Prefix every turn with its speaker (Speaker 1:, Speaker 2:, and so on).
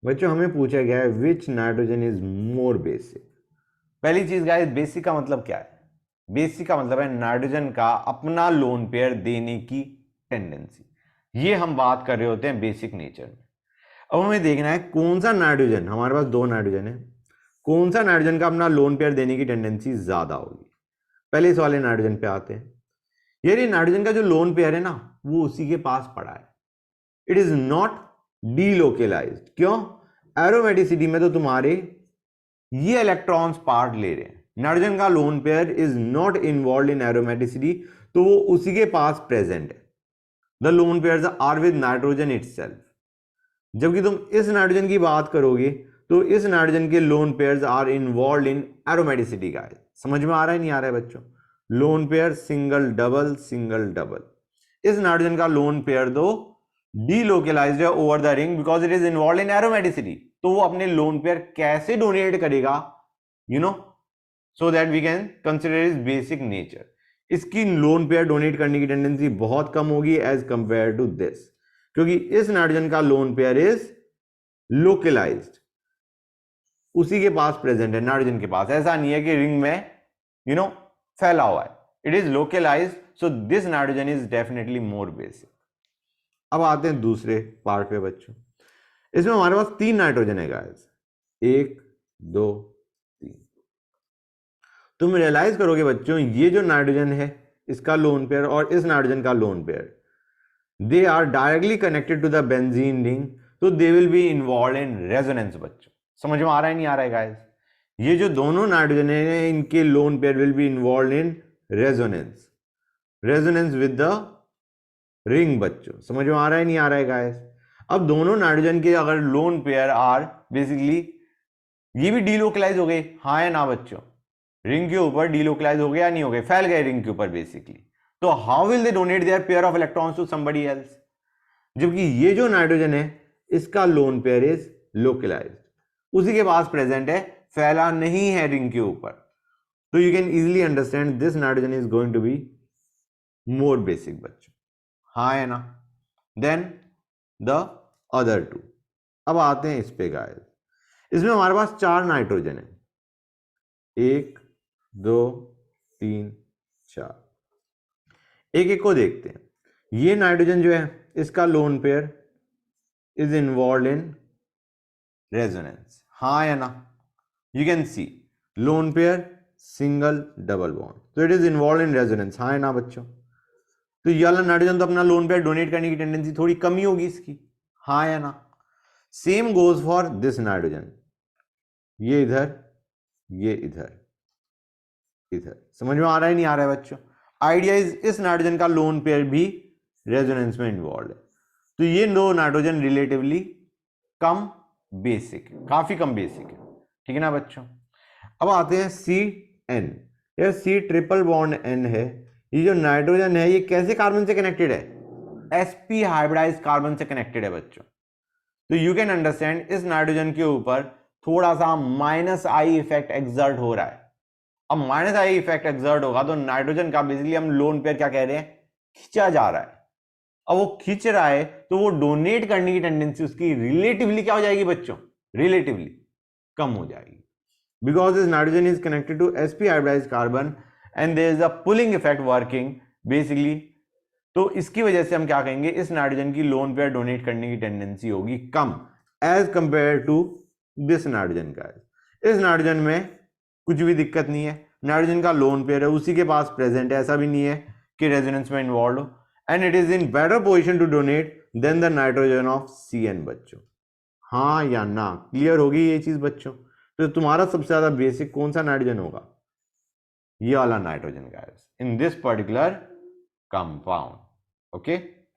Speaker 1: बच्चों हमें पूछा गया है विच नाइट्रोजन इज मोर बेसिक। पहली चीज गाइस, बेसिक का मतलब क्या है? बेसिक का मतलब है नाइट्रोजन का अपना लोन पेयर देने की टेंडेंसी। ये हम बात कर रहे होते हैं बेसिक नेचर में। अब हमें देखना है कौन सा नाइट्रोजन, हमारे पास दो नाइट्रोजन है, कौन सा नाइट्रोजन का अपना लोन पेयर देने की टेंडेंसी ज्यादा होगी। पहले इस वाले नाइट्रोजन पे आते हैं। ये नाइट्रोजन का जो लोन पेयर है ना, वो उसी के पास पड़ा है। It is not delocalised. क्यों? एरोमेटिसिटी में तो तुम्हारे ये इलेक्ट्रॉन्स पार्ट ले रहे हैं। नाइट्रोजन का lone pair is not involve in aromaticity, तो वो उसी के पास प्रेजेंट है। The lone pairs are with nitrogen itself. जबकि तुम इस नाइट्रोजन की बात करोगे तो इस नाइट्रोजन के lone pairs are involve in aromaticity. का समझ में आ रहा है नहीं आ रहा है बच्चों? Lone pair single double single double. इस नाइट्रोजन का लोन पेयर दो डीलोकेलाइज्ड है over the ring because it is involve in aromaticity. तो वो अपने लोन पेयर कैसे डोनेट करेगा, you know, so that we can consider is basic nature. इसकी लोन पेयर डोनेट करने की टेंडेंसी बहुत कम होगी एज कंपेयर टू दिस, क्योंकि इस नाइट्रोजन का लोन पेयर इज लोकलाइज्ड, उसी के पास प्रेजेंट है, नाइट्रोजन के पास। ऐसा नहीं है कि रिंग में फैला हुआ है। It is localized, so this nitrogen is definitely more basic. अब आते हैं दूसरे पार्ट पे बच्चों। इसमें हमारे पास तीन नाइट्रोजन है गाइस, 1 2 3। तुम रियलाइज करोगे बच्चों, ये जो नाइट्रोजन है इसका लोन पेयर और इस नाइट्रोजन का lone pair, they are directly connected to the benzene ring, तो they will be involve in resonance. बच्चों समझ में आ रहा है नहीं आ रहा है गाइस? ये जो दोनों नाइट्रोजन है इनके lone pair will be involve in resonance, resonance with the ring. बच्चों समझ में आ रहा है नहीं आ रहा है गाइस? अब दोनों नाइट्रोजन के अगर लोन पेयर आर बेसिकली, ये भी डीलोकलाइज हो गए, हाँ या ना बच्चों? रिंग के ऊपर डीलोकलाइज हो गए या नहीं हो गए? फैल गए रिंग के ऊपर बेसिकली। तो how will they donate their pair of electrons to somebody else? जबकि ये जो नाइट्रोजन है इसका लोन पेयर इज लोकलाइज्ड, उसी के पास प्रेजेंट है, फैला नहीं है रिंग के ऊपर। तो you can easily understand this nitrogen is going to be more basic बच्चों, हाँ है ना? Then the other two. अब आते हैं इस पे गाइस। इसमें हमारे पास चार नाइट्रोजन है, 1 2 3 4। एक एक को देखते हैं। ये नाइट्रोजन जो है इसका lone pair is involve in resonance, हाँ या ना? You can see lone pair single double bond, तो it is involve in resonance, हाँ है ना बच्चों? तो ये वाला नाइट्रोजन तो अपना लोन पेयर डोनेट करने की टेंडेंसी थोड़ी कम ही होगी इसकी, हाँ या ना? Same goes for this nitrogen, ये इधर, ये इधर, इधर। समझ में आ रहा है नहीं आ रहा है बच्चों? आइडिया इज इस नाइट्रोजन का लोन पेयर भी रेजोनेंस में इन्वॉल्व है। तो ये दो नाइट्रोजन रिलेटिवली कम बेसिक, काफी कम बेसिक है, ठीक है ना बच्चों? अब आते हैं सी एन। यह सी ट्रिपल बॉन्ड एन है। ये जो नाइट्रोजन है ये कैसे कार्बन से कनेक्टेड है? sp हाइब्रिडाइज कार्बन से कनेक्टेड है बच्चों। तो यू कैन अंडरस्टैंड इस नाइट्रोजन के ऊपर थोड़ा सा माइनस आई इफेक्ट एक्सर्ट हो रहा है। अब माइनस आई इफेक्ट एक्सर्ट होगा तो नाइट्रोजन का बेसिकली हम लोन पेयर क्या कह रहे हैं, खींचा जा रहा है। अब वो खींच रहा है तो वो डोनेट करने की टेंडेंसी उसकी रिलेटिवली क्या हो जाएगी बच्चों? रिलेटिवली कम हो जाएगी, because this nitrogen is connected to sp hybridized carbon and there is a pulling effect working basically. तो इसकी वजह से हम क्या कहेंगे, इस नाइट्रोजन की लोन पेयर डोनेट करने की टेंडेंसी होगी कम as compare to this nitrogen का। इस नाइट्रोजन में कुछ भी दिक्कत नहीं है, नाइट्रोजन का लोन पेयर है उसी के पास प्रेजेंट है, ऐसा भी नहीं है कि रेजोनेंस में इन्वॉल्व हो, and it is in better position to donate than the nitrogen of Cn बच्चों, हाँ या ना? क्लियर होगी ये चीज बच्चों? तो तुम्हारा सबसे ज्यादा बेसिक कौन सा नाइट्रोजन होगा? ये वाला nitrogen guys in this particular compound, okay.